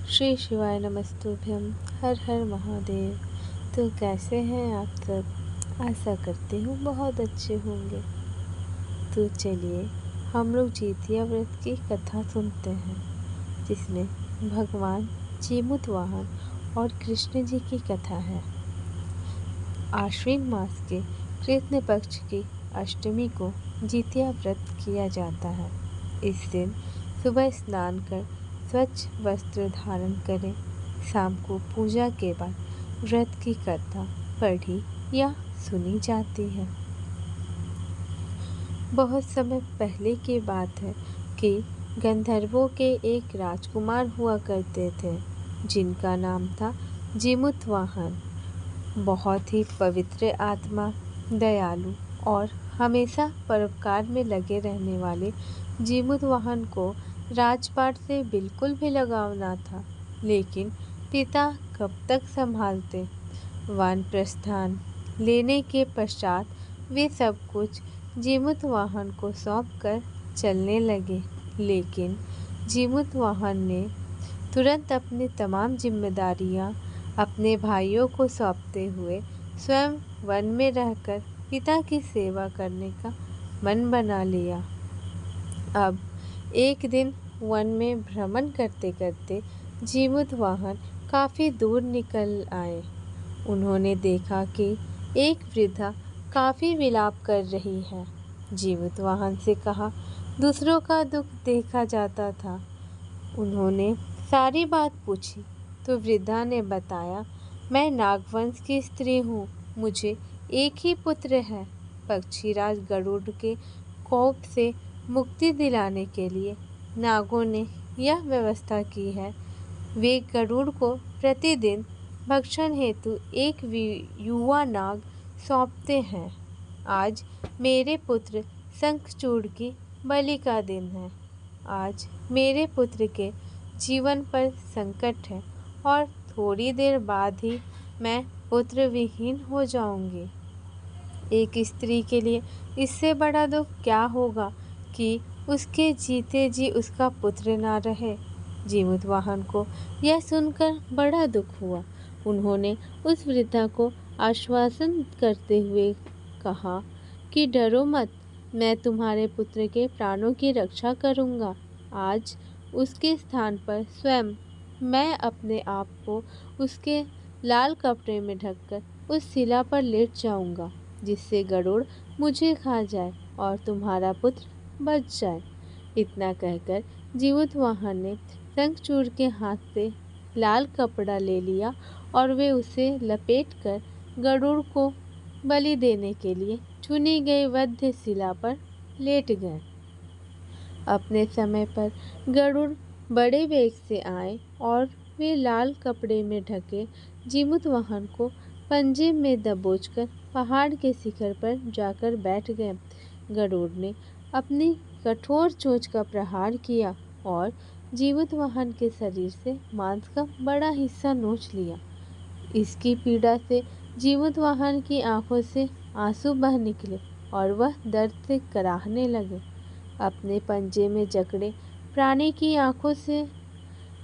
श्री शिवाय नमस्तुभ्यम। हर हर महादेव। तो कैसे हैं आप सब? आशा करती हूँ बहुत अच्छे होंगे। तो चलिए हम लोग जितिया व्रत की कथा सुनते हैं, जिसमें भगवान जीमूत वाहन और कृष्ण जी की कथा है। आश्विन मास के कृष्ण पक्ष की अष्टमी को जितिया व्रत किया जाता है। इस दिन सुबह स्नान कर स्वच्छ वस्त्र धारण करें। शाम को पूजा के बाद व्रत की कथा पढ़ी या सुनी जाती है। बहुत समय पहले की बात है कि गंधर्वों के एक राजकुमार हुआ करते थे, जिनका नाम था जीमूत वाहन। बहुत ही पवित्र आत्मा, दयालु और हमेशा परोपकार में लगे रहने वाले जीमूत वाहन को राजपाट से बिल्कुल भी लगाव ना था। लेकिन पिता कब तक संभालते। वानप्रस्थान लेने के पश्चात वे सब कुछ जीमूत वाहन को सौंपकर चलने लगे। लेकिन जीमूत वाहन ने तुरंत अपनी तमाम जिम्मेदारियां अपने भाइयों को सौंपते हुए स्वयं वन में रहकर पिता की सेवा करने का मन बना लिया। अब एक दिन वन में भ्रमण करते करते जीमूत वाहन काफ़ी दूर निकल आए। उन्होंने देखा कि एक वृद्धा काफ़ी विलाप कर रही है। जीमूत वाहन से कहा, दूसरों का दुख देखा जाता था। उन्होंने सारी बात पूछी तो वृद्धा ने बताया, मैं नागवंश की स्त्री हूँ। मुझे एक ही पुत्र है। पक्षीराज गरुड़ के कोप से मुक्ति दिलाने के लिए नागों ने यह व्यवस्था की है। वे गरुड़ को प्रतिदिन भक्षण हेतु एक युवा नाग सौंपते हैं। आज मेरे पुत्र शंखचूड़ की बलि का दिन है। आज मेरे पुत्र के जीवन पर संकट है और थोड़ी देर बाद ही मैं पुत्र विहीन हो जाऊंगी। एक स्त्री के लिए इससे बड़ा दुख क्या होगा कि उसके जीते जी उसका पुत्र ना रहे। जीमूत वाहन को यह सुनकर बड़ा दुख हुआ। उन्होंने उस वृद्धा को आश्वासन करते हुए कहा कि डरो मत, मैं तुम्हारे पुत्र के प्राणों की रक्षा करूंगा। आज उसके स्थान पर स्वयं मैं अपने आप को उसके लाल कपड़े में ढककर उस शिला पर लेट जाऊंगा, जिससे गरुड़ मुझे खा जाए और तुम्हारा पुत्र बच जाए। इतना कहकर जीमूत वाहन ने शंखचूड़ के हाथ से लाल कपड़ा ले लिया और वे उसे लपेटकर गरुड़ को बलि देने के लिए चुनी गई वध्य शिला पर लेट गए। अपने समय पर गरुड़ बड़े वेग से आए और वे लाल कपड़े में ढके जीमूत वाहन को पंजे में दबोचकर पहाड़ के शिखर पर जाकर बैठ गए। गरुड़ ने अपनी कठोर चोंच का प्रहार किया और जीमूत वाहन के शरीर से मांस का बड़ा हिस्सा नोच लिया। इसकी पीड़ा से जीमूत वाहन की आंखों से आंसू बह निकले और वह दर्द से कराहने लगे। अपने पंजे में जकड़े प्राणी की आंखों से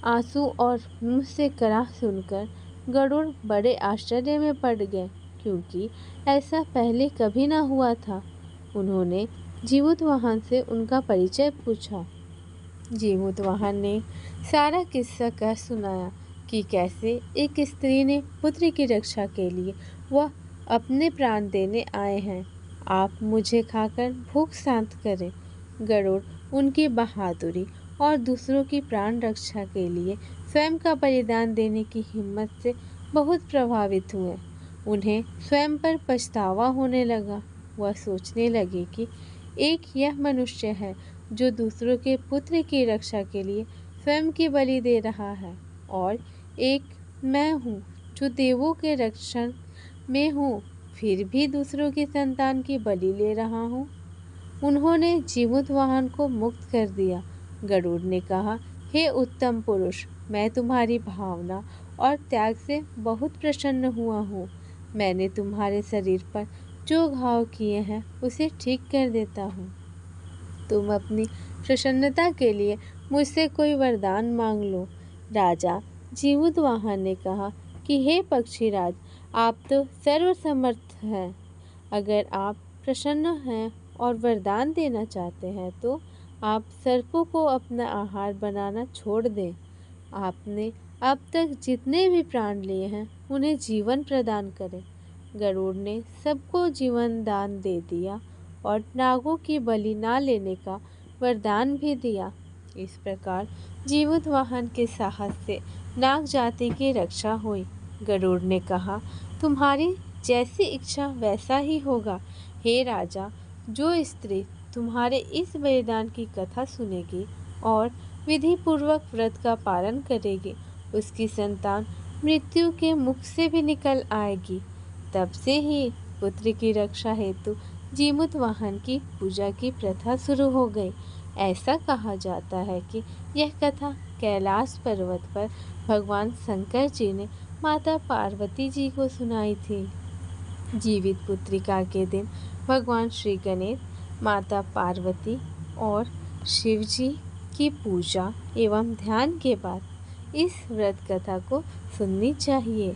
आंसू और मुंह से कराह सुनकर गरुड़ बड़े आश्चर्य में पड़ गए, क्योंकि ऐसा पहले कभी ना हुआ था। उन्होंने जीमूत वाहन से उनका परिचय पूछा। जीमूत वाहन ने सारा किस्सा कह सुनाया कि कैसे एक स्त्री ने पुत्र की रक्षा के लिए वह अपने प्राण देने आए हैं। आप मुझे खाकर भूख शांत करें। गरुड़ उनकी बहादुरी और दूसरों की प्राण रक्षा के लिए स्वयं का बलिदान देने की हिम्मत से बहुत प्रभावित हुए। उन्हें स्वयं पर पछतावा होने लगा। वह सोचने लगे कि एक यह मनुष्य है जो दूसरों के पुत्र की रक्षा के लिए स्वयं की बलि दे रहा है, और एक मैं हूँ जो देवों के रक्षण में हूँ, फिर भी दूसरों की संतान की बलि ले रहा हूँ। उन्होंने जीमूत वाहन को मुक्त कर दिया। गरुड़ ने कहा, हे उत्तम पुरुष, मैं तुम्हारी भावना और त्याग से बहुत प्रसन्न हुआ हूँ। मैंने तुम्हारे शरीर पर जो घाव किए हैं उसे ठीक कर देता हूँ। तुम अपनी प्रसन्नता के लिए मुझसे कोई वरदान मांग लो। राजा जीवुतवाहन ने कहा कि हे पक्षीराज, आप तो सर्वसमर्थ हैं। अगर आप प्रसन्न हैं और वरदान देना चाहते हैं तो आप सर्पों को अपना आहार बनाना छोड़ दें। आपने अब तक जितने भी प्राण लिए हैं उन्हें जीवन प्रदान करें। गरुड़ ने सबको जीवन दान दे दिया और नागों की बलि ना लेने का वरदान भी दिया। इस प्रकार जीवुतवाहन के साहस से नाग जाति की रक्षा हुई। गरुड़ ने कहा, तुम्हारी जैसी इच्छा वैसा ही होगा। हे राजा, जो स्त्री तुम्हारे इस बलिदान की कथा सुनेगी और विधि पूर्वक व्रत का पालन करेगी, उसकी संतान मृत्यु के मुख से भी निकल आएगी। तब से ही पुत्र की रक्षा हेतु जीमूतवाहन की पूजा की प्रथा शुरू हो गई। ऐसा कहा जाता है कि यह कथा कैलाश पर्वत पर भगवान शंकर जी ने माता पार्वती जी को सुनाई थी। जीवित पुत्रिका के दिन भगवान श्री गणेश, माता पार्वती और शिव जी की पूजा एवं ध्यान के बाद इस व्रत कथा को सुननी चाहिए।